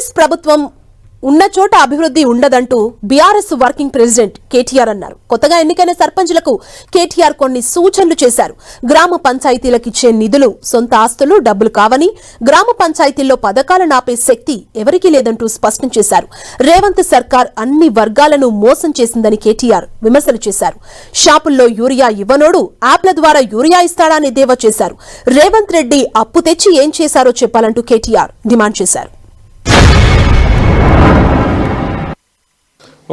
కాంగ్రెస్ ప్రభుత్వం ఉన్న చోట అభివృద్ధి ఉండదంటూ బీఆర్ఎస్ వర్కింగ్ ప్రెసిడెంట్ కేటీఆర్ అన్నారు. కొత్తగా ఎన్నికైన సర్పంచులకు కేటీఆర్ కొన్ని సూచనలు చేశారు. గ్రామ పంచాయతీలకు ఇచ్చే నిధులు సొంత ఆస్తులు డబ్బులు కావని, గ్రామ పంచాయతీల్లో పథకాలను ఆపే శక్తి ఎవరికీ లేదంటూ స్పష్టం చేశారు. రేవంత్ సర్కార్ అన్ని వర్గాలను మోసం చేసిందని కేటీఆర్ విమర్శలు చేశారు. షాపుల్లో యూరియా ఇవ్వనోడు యాప్ల ద్వారా యూరియా ఇస్తాడా అని దేవా చేశారు. రేవంత్ రెడ్డి అప్పు తెచ్చి ఏం చేశారో చెప్పాలంటూ కేటీఆర్ డిమాండ్ చేశారు.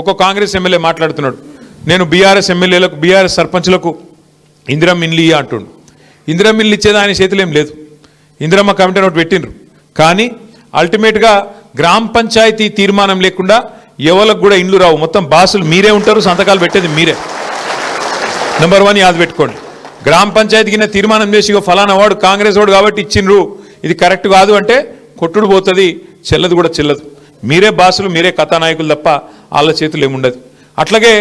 ఒక కాంగ్రెస్ ఎమ్మెల్యే మాట్లాడుతున్నాడు, నేను బీఆర్ఎస్ ఎమ్మెల్యేలకు బీఆర్ఎస్ సర్పంచ్లకు ఇందిరమ్మ ఇల్లు అంటుండు. ఇందిరమ్మ ఇల్లు ఇచ్చేది ఆయన చేతులు ఏం లేదు. ఇందిరమ్మ కమిటీ ఒకటి పెట్టిండ్రు, కానీ అల్టిమేట్గా గ్రామ పంచాయతీ తీర్మానం లేకుండా ఎవరికి కూడా ఇండ్లు రావు. మొత్తం బాసులు మీరే ఉంటారు, సంతకాలు పెట్టేది మీరే. నెంబర్ 1 యాద పెట్టుకోండి. గ్రామ పంచాయతీకి తీర్మానం చేసి ఫలానా వాడు కాంగ్రెస్ వాడు కాబట్టి ఇచ్చిండ్రు, ఇది కరెక్ట్ కాదు అంటే కొట్టుడు పోతుంది, చెల్లదు కూడా చెల్లదు. మీరే బాసులు, మీరే కథానాయకులు తప్ప వాళ్ళ చేతులు ఏముండదు. అట్లాగే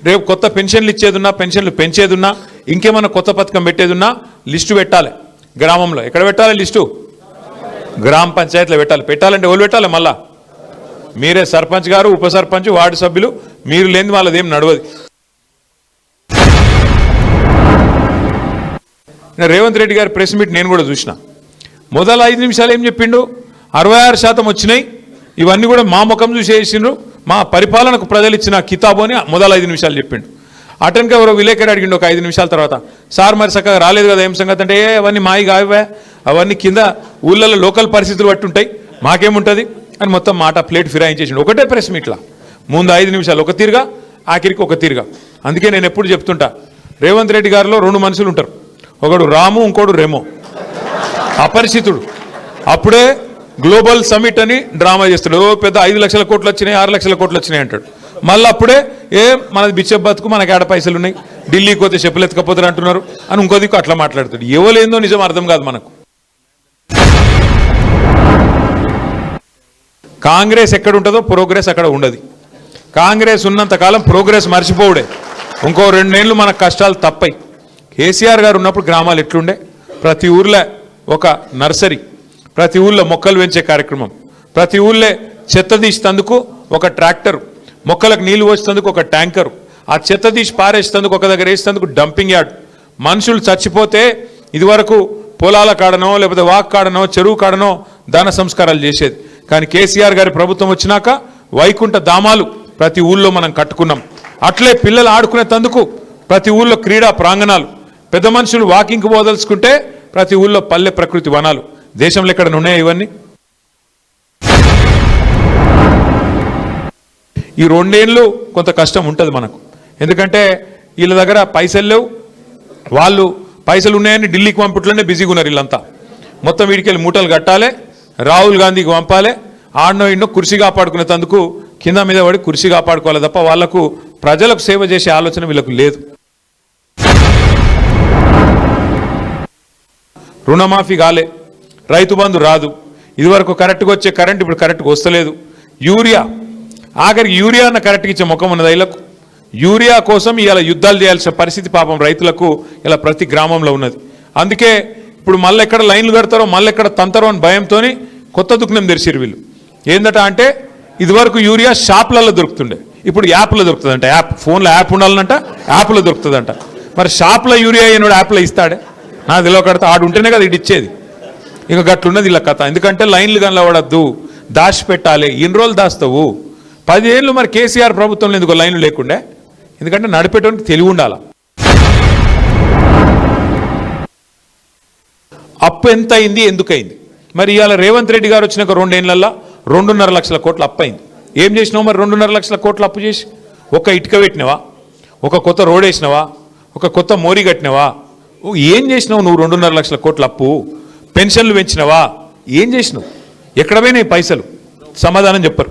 రేపు కొత్త పెన్షన్లు ఇచ్చేదున్నా, పెన్షన్లు పెంచేదున్నా, ఇంకేమన్నా కొత్త పథకం పెట్టేదున్నా లిస్టు పెట్టాలి. గ్రామంలో ఎక్కడ పెట్టాలి లిస్టు? గ్రామ పంచాయతీలో పెట్టాలి. పెట్టాలంటే ఎవరు పెట్టాలి? మళ్ళా మీరే సర్పంచ్ గారు, ఉప సర్పంచ్, వార్డు సభ్యులు. మీరు లేని వాళ్ళది ఏం నడవదు. రేవంత్ రెడ్డి గారి ప్రెస్ మీట్ నేను కూడా చూసిన. మొదల 5 నిమిషాలు ఏం చెప్పిండు? 66% వచ్చినాయి, ఇవన్నీ కూడా మా ముఖం చూసి వేసిండ్రు, మా పరిపాలనకు ప్రజలు ఇచ్చిన కితాబు అని మొదల 5 నిమిషాలు చెప్పిండు. అటెన్గా ఎవరో విలేకరు అడిగిండు ఒక 5 నిమిషాల తర్వాత, సార్ మరి చక్కగా రాలేదు కదా ఏం సంగతి అంటే, అవన్నీ మాయి కావే, అవన్నీ కింద ఊళ్ళలో లోకల్ పరిస్థితులు బట్టి ఉంటాయి, మాకేముంటుంది అని మొత్తం మాట ప్లేట్ ఫిరాయించేసిండు. ఒకటే ప్రెస్ మీట్లా ముందు 5 నిమిషాలు ఒక తీరుగా, ఆఖరికి ఒక తీరుగా. అందుకే నేను ఎప్పుడు చెప్తుంటా, రేవంత్ రెడ్డి గారిలో 2 మనుషులు ఉంటారు, ఒకడు రాము, ఇంకోడు రెమో. అపరిచితుడు. అప్పుడే గ్లోబల్ సమిట్ అని డ్రామా చేస్తాడు, పెద్ద 5 లక్షల కోట్లు వచ్చినాయి, 6 లక్షల కోట్లు వచ్చినాయి అంటాడు. మళ్ళీ అప్పుడే మనది బిచ్చ బతుకు, మనకి ఆడ పైసలు ఉన్నాయి, ఢిల్లీకి పోతే చెప్పులు ఎత్తుకపోతారు అంటున్నారు అని ఇంకో దిక్కు అట్లా మాట్లాడుతాడు. ఎవలేందో నిజం అర్థం కాదు మనకు. కాంగ్రెస్ ఎక్కడ ఉంటుందో ప్రోగ్రెస్ అక్కడ ఉండదు. కాంగ్రెస్ ఉన్నంతకాలం ప్రోగ్రెస్ మర్చిపోవుడే. ఇంకో 2 ఏళ్ళు మనకు కష్టాలు తప్పాయి. కేసీఆర్ గారు ఉన్నప్పుడు గ్రామాలు ఎట్లుండే? ప్రతి ఊర్లో ఒక నర్సరీ, ప్రతి ఊళ్ళో మొక్కలు పెంచే కార్యక్రమం, ప్రతి ఊళ్ళో చెత్త తీసేందుకు ఒక ట్రాక్టర్, మొక్కలకు నీళ్లు పోసేందుకు ఒక ట్యాంకరు, ఆ చెత్త తీసి పారేసేందుకు ఒక దగ్గర వేసేందుకు డంపింగ్ యార్డ్. మనుషులు చచ్చిపోతే ఇదివరకు పొలాల కాడనో లేకపోతే వాక్ కాడనో చెరువు కాడనో దాన సంస్కారాలు చేసేది. కానీ కేసీఆర్ గారి ప్రభుత్వం వచ్చినాక వైకుంఠ ధామాలు ప్రతి ఊళ్ళో మనం కట్టుకున్నాం. అట్లే పిల్లలు ఆడుకునేందుకు ప్రతి ఊళ్ళో క్రీడా ప్రాంగణాలు, పెద్ద మనుషులు వాకింగ్కి పోదలుచుకుంటే ప్రతి ఊళ్ళో పల్లె ప్రకృతి వనాలు. దేశంలో ఎక్కడ ఉన్నాయా ఇవన్నీ? ఈ 2 ఏళ్ళు కొంత కష్టం ఉంటుంది మనకు. ఎందుకంటే వీళ్ళ దగ్గర పైసలు లేవు, వాళ్ళు పైసలు ఉన్నాయని ఢిల్లీకి పంపట్లోనే బిజీగా ఉన్నారు వీళ్ళంతా. మొత్తం వీడికెళ్ళి మూటలు కట్టాలి, రాహుల్ గాంధీకి పంపాలి, ఆడనో ఇన్నో కుర్చీ కాపాడుకునేందుకు కింద మీద పడి కుర్చీ కాపాడుకోవాలి తప్ప వాళ్లకు ప్రజలకు సేవ చేసే ఆలోచన వీళ్ళకు లేదు. రుణమాఫీ కాలే, రైతు బంధు రాదు, ఇదివరకు కరెక్ట్గా వచ్చే కరెంట్ ఇప్పుడు కరెక్ట్గా వస్తలేదు. యూరియా, ఆఖరికి యూరియా అన్న కరెక్ట్గా ఇచ్చే ముఖం ఉన్నది వీళ్ళకు. యూరియా కోసం ఇలా యుద్ధాలు చేయాల్సిన పరిస్థితి పాపం రైతులకు ఇలా ప్రతి గ్రామంలో ఉన్నది. అందుకే ఇప్పుడు మళ్ళీ ఎక్కడ లైన్లు కడతారో, మళ్ళీ ఎక్కడ తంతారో అని భయంతో కొత్త దుఃఖం తెరిచిరు వీళ్ళు. ఏందట అంటే ఇదివరకు యూరియా షాపులలో దొరుకుతుండే, ఇప్పుడు యాప్లో దొరుకుతుందంట. యాప్, ఫోన్లో యాప్ ఉండాలనంట, యాప్లో దొరుకుతుందంట. మరి షాప్లో యూరియా అయినోడు యాప్లో ఇస్తాడే? నాకు తెలియకడితే ఆడు ఉంటేనే కదా ఇది ఇచ్చేది. ఇక గట్లున్నది ఇలా కథ. ఎందుకంటే లైన్లు కనబడద్దు, దాచిపెట్టాలి. ఎన్ని రోజులు దాస్తావు? 10 ఏళ్ళు మరి కేసీఆర్ ప్రభుత్వంలో ఎందుకు లైన్లు లేకుండే? ఎందుకంటే నడిపేటోనికి తెలివి ఉండాల. అప్పు ఎంత అయింది, ఎందుకయింది? మరి ఇవాళ రేవంత్ రెడ్డి గారు వచ్చినాక 2 ఏళ్లలో 2.5 లక్షల కోట్లు అప్పు అయింది. ఏం చేసినావు మరి 2.5 లక్షల కోట్లు అప్పు చేసి? ఒక ఇటుక పెట్టినవా? ఒక కొత్త రోడ్ వేసినవా? ఒక కొత్త మోరీ కట్టినవా? ఏం చేసినావు నువ్వు? 2.5 లక్షల కోట్ల అప్పు. పెన్షన్లు పెంచినవా? ఏం చేసినావు? ఎక్కడ పోయినాయి పైసలు? సమాధానం చెప్పరు.